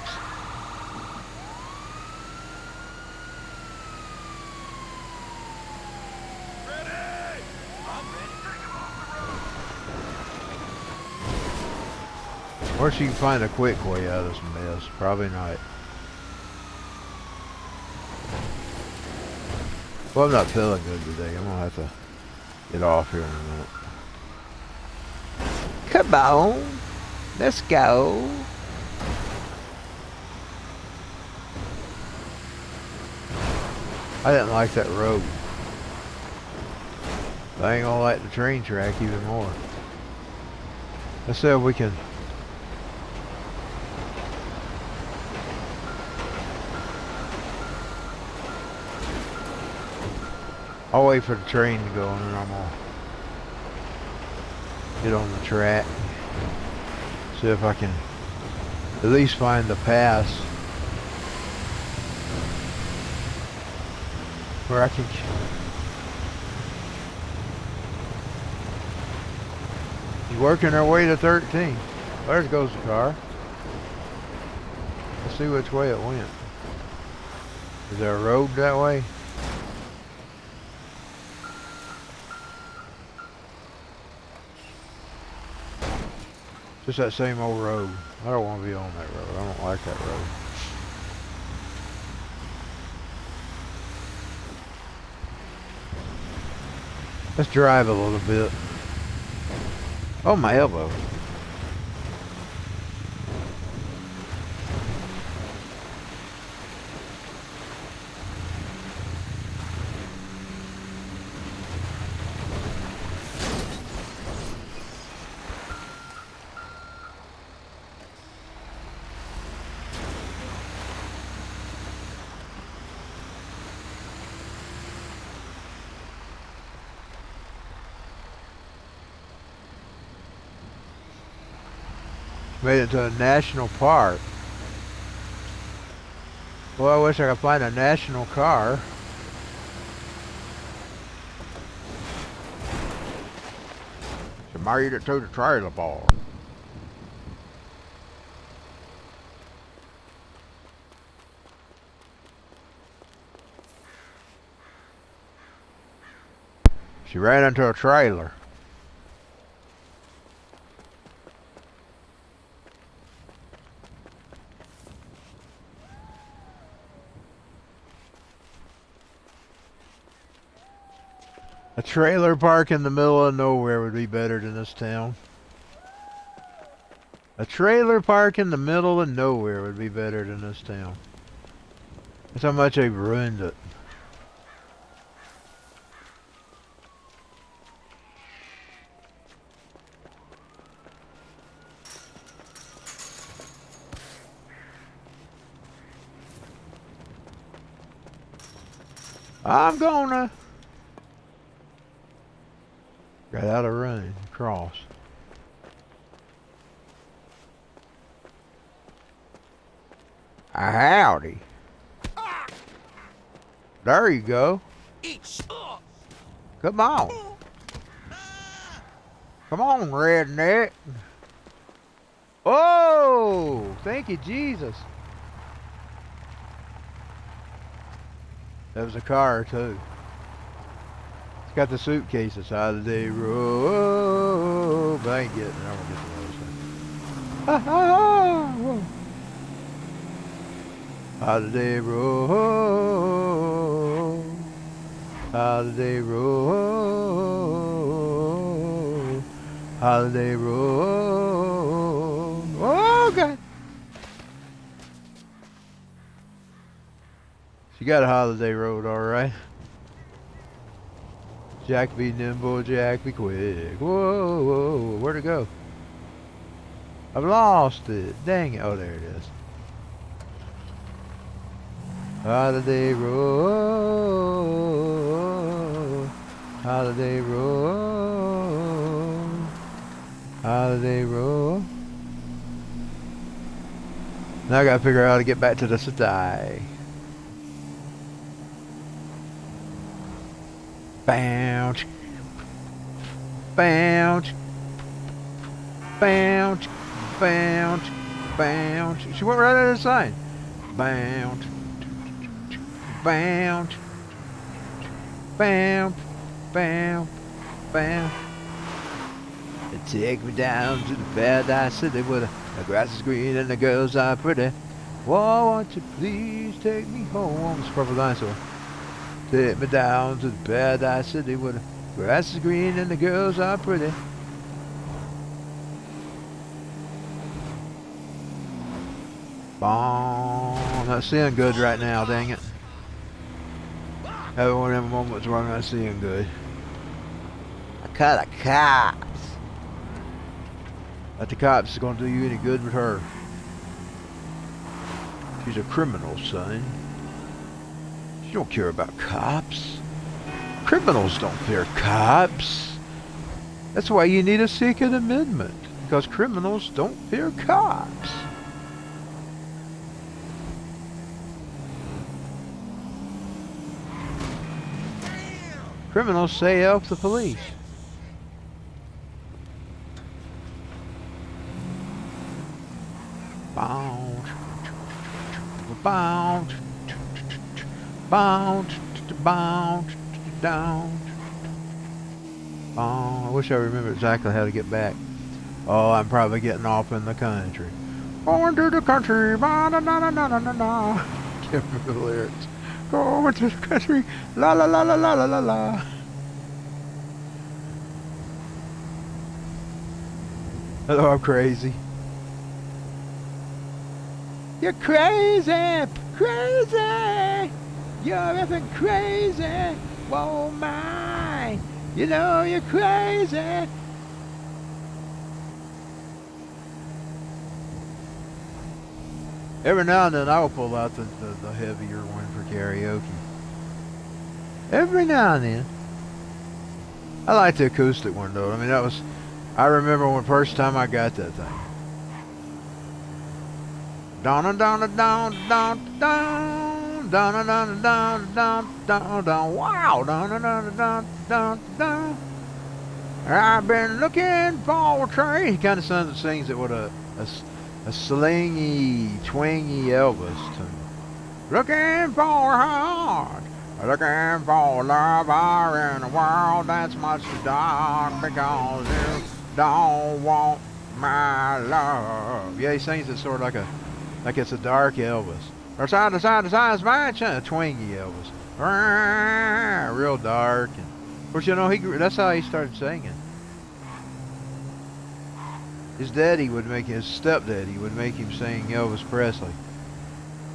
Or she can find a quick way out of this mess. Probably not. Well, I'm not feeling good today. I'm gonna have to get off here in a minute. Come on, let's go. I didn't like that road. I ain't gonna like the train track even more. Let's see if we can. I'll wait for the train to go and then I'm gonna get on the track. See if I can at least find the pass where I can. He's working our way to 13. There goes the car. Let's see which way it went. Is there a road that way? Just that same old road. I don't want to be on that road. I don't like that road. Let's drive a little bit. Oh, my elbow. Made it to a national park. Well, I wish I could find a national car. She made it to the trailer park. She ran into a trailer. A trailer park in the middle of nowhere would be better than this town. A trailer park in the middle of nowhere would be better than this town. That's how much they've ruined it. I'm gonna got out of run, cross. Howdy. There you go. Come on. Come on, redneck. Oh, thank you, Jesus. That was a car, too. It's got the suitcases out of the road. But I ain't getting it. I'm going to get the other thing. Ha ha ha. Holiday road, holiday road, holiday road. Oh God! She got a holiday road, all right. Jack be nimble, Jack be quick. Whoa, whoa, where'd it go? I've lost it. Dang it! Oh, there it is. Holiday road, holiday road, holiday road. Now I gotta figure out how to get back to the city. Bounce, bounce, bounce, bounce, bounce. She went right at the sign. Bounce. Bounce, bounce, bounce, bounce. Take me down to the paradise city where the grass is green and the girls are pretty. Whoa, won't you please take me home? It's a Purple Dinosaur. Take me down to the paradise city where the grass is green and the girls are pretty. Boom. I'm not seeing good right now, dang it. Having one of them moments where I'm not seeing good. I caught the cops. But the cops is gonna do you any good with her. She's a criminal, son. She don't care about cops. Criminals don't fear cops. That's why you need a Second Amendment. Because criminals don't fear cops. Criminals say help the police. Bound, bound, bound, bound, down. Oh, I wish I remember exactly how to get back. Oh, I'm probably getting off in the country. Going to the country, ba na na na na na na. Can't remember the lyrics. Going to the country, la la la la la la la la. Hello, I'm crazy. You're crazy, crazy. You're effing crazy. Whoa, my. You know you're crazy. Every now and then I will pull out the heavier one for karaoke. Every now and then. I like the acoustic one though. I mean, that was, I remember when the first time I got that thing. Down and down and down down down down and down and down down down down. Wow, down and down and down down down. I've been looking for a train. He kind of sings it with a slingy, twangy Elvis tune. Looking for a heart, looking for a lover in a world that's much too dark because you don't want my love. Yeah, he sings it sort of like it's a dark Elvis. Or side to side to side, it's a twangy Elvis. Real dark. And, of course, you know, that's how he started singing. His daddy would make, his stepdaddy would make him sing Elvis Presley.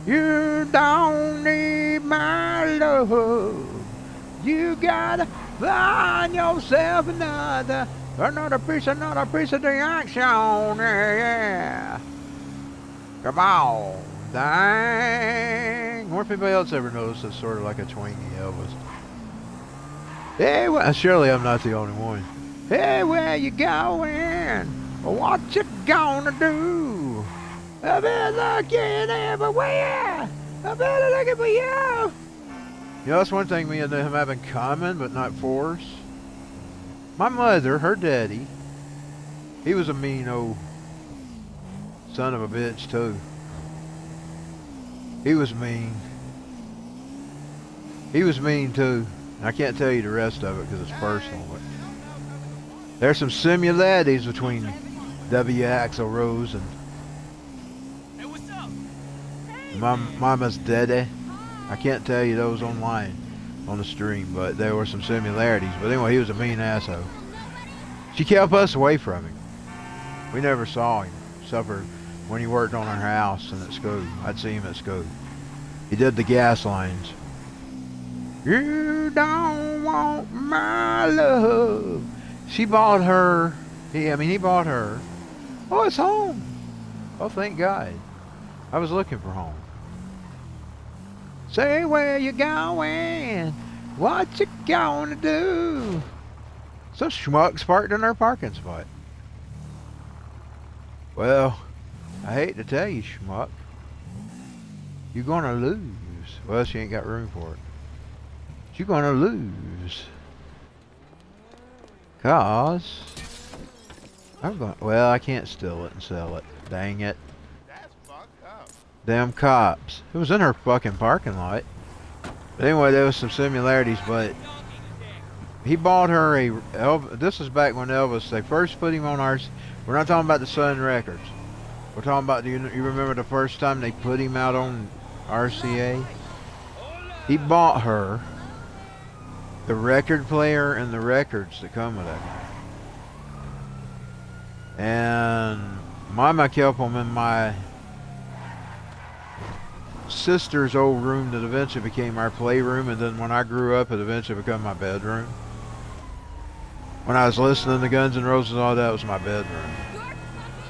You don't need my love. You gotta find yourself another piece of the action. Yeah. Come on. Dang. I wonder if anybody else ever noticed it's sort of like a twangy Elvis. Hey, well, surely I'm not the only one. Hey, where you going? What you gonna do? I've been looking everywhere. I've been looking for you. You know, that's one thing me and him have in common, but not force. My mother, her daddy, he was a mean old son of a bitch too. He was mean. He was mean too. I can't tell you the rest of it because it's personal. But there's some similarities between W. Axl Rose and Mama's daddy. I can't tell you those online on the stream, but there were some similarities. But anyway, he was a mean asshole. She kept us away from him. We never saw him, except for when he worked on our house and at school. I'd see him at school. He did the gas lines. You don't want my love. She bought her. He bought her. Oh, it's home. Oh, thank God. I was looking for home. Say where you going? What you gonna do? Some schmucks parked in their parking spot. Well, I hate to tell you, schmuck. You're gonna lose. Well, she ain't got room for it. You're gonna lose. Cause well, I can't steal it and sell it. Dang it. That's fucked up. Damn cops. It was in her fucking parking lot. But anyway, there was some similarities, but he bought her this was back when Elvis, they first put him on ours. We're not talking about the Sun Records. We're talking about, you remember the first time they put him out on RCA? He bought her the record player and the records that come with it. And Mama kept them in my sister's old room that eventually became our playroom, and then when I grew up it eventually became my bedroom. When I was listening to Guns N' Roses and all that, was my bedroom.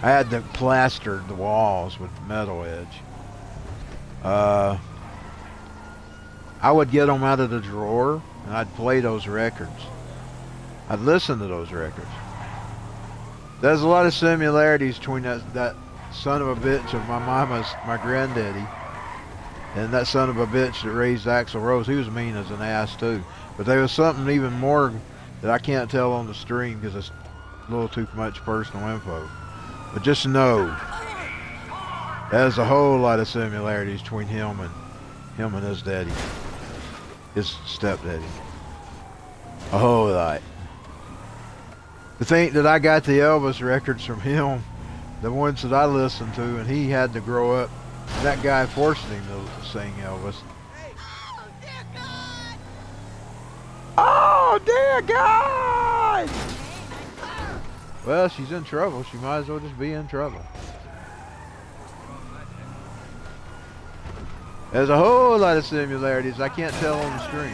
I had to plaster the walls with metal edge. I would get them out of the drawer and I'd play those records. I'd listen to those records. There's a lot of similarities between that son of a bitch of my granddaddy, and that son of a bitch that raised Axl Rose. He was mean as an ass too. But there was something even more that I can't tell on the stream because it's a little too much personal info. But just know, there's a whole lot of similarities between him and his daddy, his stepdaddy. A whole lot. To think that I got the Elvis records from him, the ones that I listened to, and he had to grow up. That guy forced him to sing Elvis. Oh, dear God! Well, she's in trouble. She might as well just be in trouble. There's a whole lot of similarities I can't tell on the screen.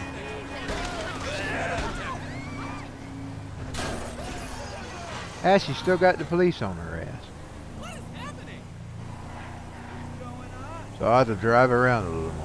Ah, she's still got the police on her ass. What is happening? So I have to drive around a little more.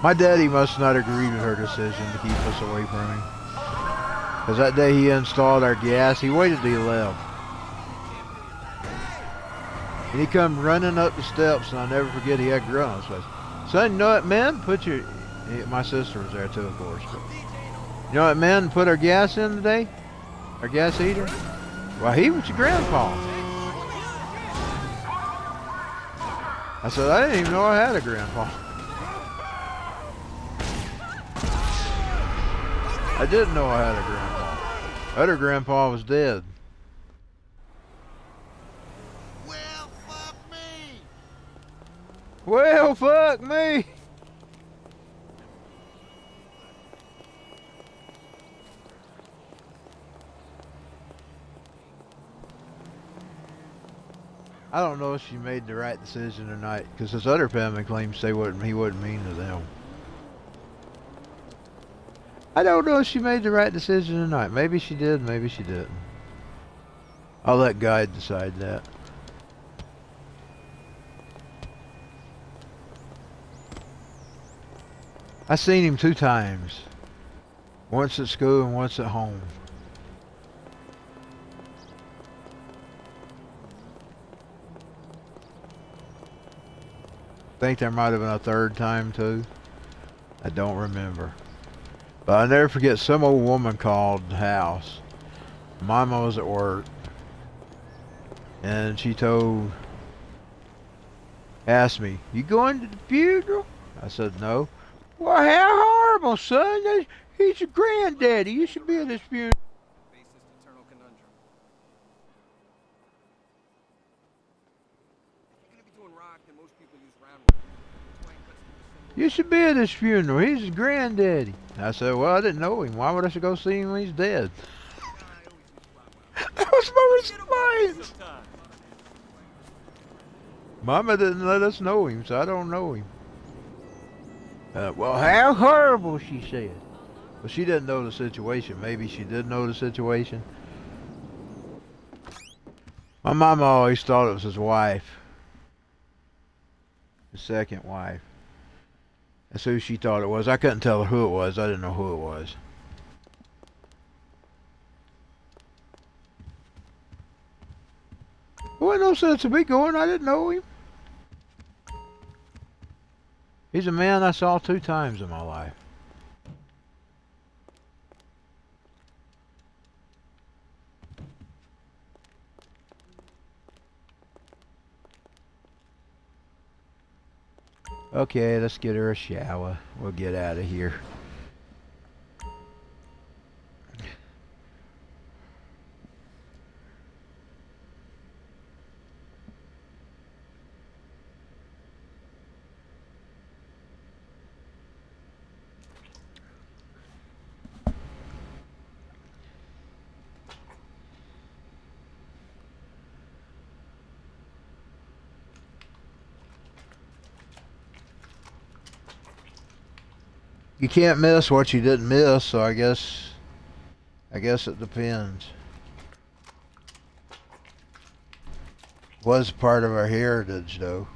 My daddy must not agree with her decision to keep us away from him. Because that day he installed our gas, he waited till he left. And he come running up the steps, and I'll never forget he had a grin on his face. Son, you know what, man? Put your... My sister was there too, of course. But, you know what, man? Put our gas in today? Our gas heater? Well, he was your grandpa. I said, I didn't even know I had a grandpa. I didn't know I had a grandpa. Other grandpa was dead. Well, fuck me. Well, fuck me. I don't know if she made the right decision or not, because his other family claims he wasn't mean to them. I don't know if she made the right decision or not. Maybe she did, maybe she didn't. I'll let God decide that. I seen him 2 times. Once at school and once at home. Think there might have been a 3rd time too. I don't remember. But I'll never forget, some old woman called the house. Mama was at work. And she asked me, you going to the funeral? I said, no. Well, how horrible, son. He's your granddaddy. You should be at his funeral. Face this eternal conundrum. If you're gonna be doing rock, then most people use round wood. Twine cuts through the You should be at his funeral. He's his granddaddy. I said, well, I didn't know him. Why would I should go see him when he's dead? That was my response. Mama didn't let us know him, so I don't know him. Well, how horrible, she said. Well, she didn't know the situation. Maybe she did know the situation. My mama always thought it was his wife. His second wife. That's who she thought it was. I couldn't tell her who it was. I didn't know who it was. There wasn't no sense of me going. I didn't know him. He's a man I saw 2 times in my life. Okay, let's get her a shower. We'll get out of here. You can't miss what you didn't miss, so I guess it depends. Was part of our heritage, though.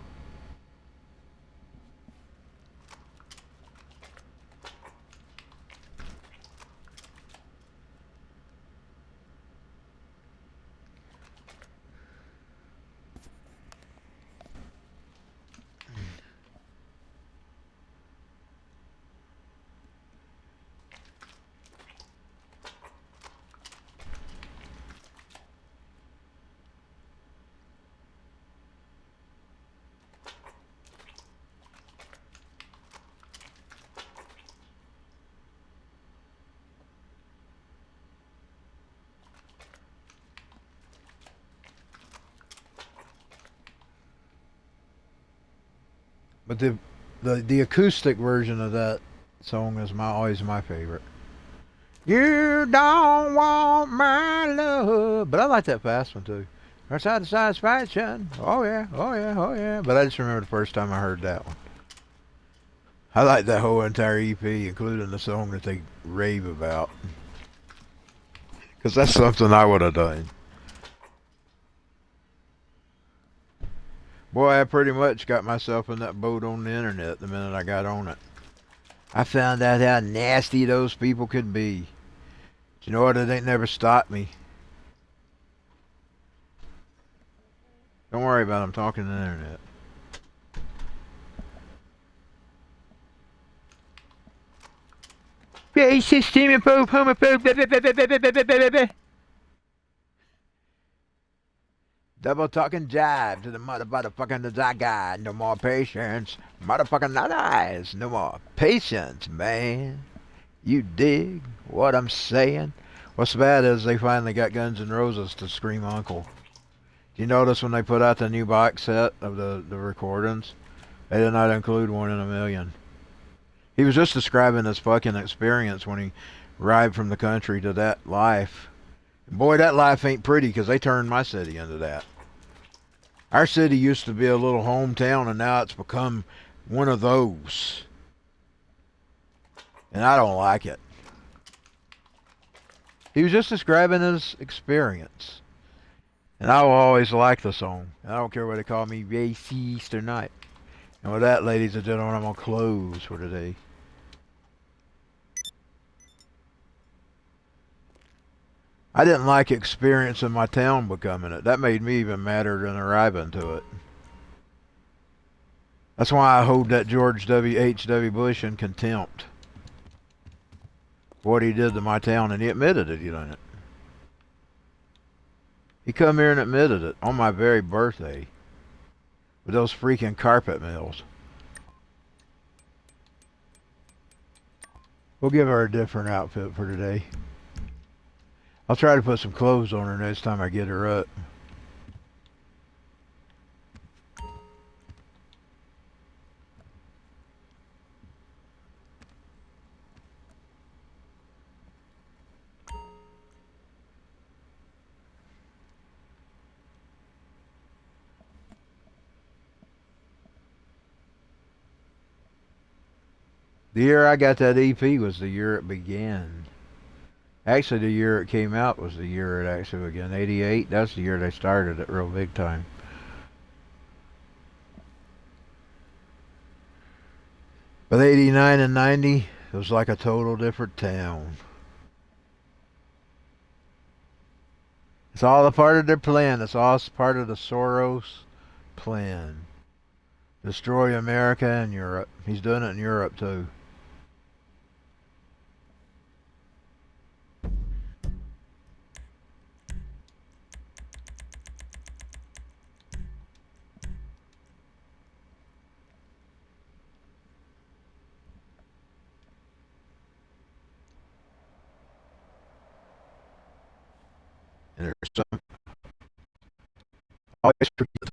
But the acoustic version of that song is always my favorite. You don't want my love. But I like that fast one too. Our side to satisfaction. Oh yeah, oh yeah, oh yeah. But I just remember the first time I heard that one. I like that whole entire EP, including the song that they rave about. Because that's something I would have done. Boy, I pretty much got myself in that boat on the internet the minute I got on it. I found out how nasty those people could be. But you know what? It ain't never stopped me. Don't worry about it. I'm talking to the internet. Racist, xenophobe, homophobe, blah, blah, blah, blah, blah, blah, blah, blah. Double talking jive to the motherfucking guy. No more patience. Motherfucking not eyes. No more patience, man. You dig what I'm saying? What's bad is they finally got Guns N' Roses to scream uncle. Do you notice when they put out the new box set of the recordings? They did not include One in a Million. He was just describing his fucking experience when he arrived from the country to that life. Boy, that life ain't pretty because they turned my city into that. Our city used to be a little hometown and now it's become one of those. And I don't like it. He was just describing his experience. And I will always like the song. I don't care whether they call me racist or not. And with that, ladies and gentlemen, I'm going to close for today. I didn't like experiencing my town becoming it. That made me even madder than arriving to it. That's why I hold that George H.W. Bush in contempt. What he did to my town, and he admitted it, you know. He come here and admitted it on my very birthday. With those freaking carpet mills. We'll give her a different outfit for today. I'll try to put some clothes on her next time I get her up. The year I got that EP was the year it began. Actually, the year it came out was the year it actually began. 88, that's the year they started it real big time. But 89 and 90, it was like a total different town. It's all a part of their plan. It's all part of the Soros plan. Destroy America and Europe. He's doing it in Europe too. And there's some always forget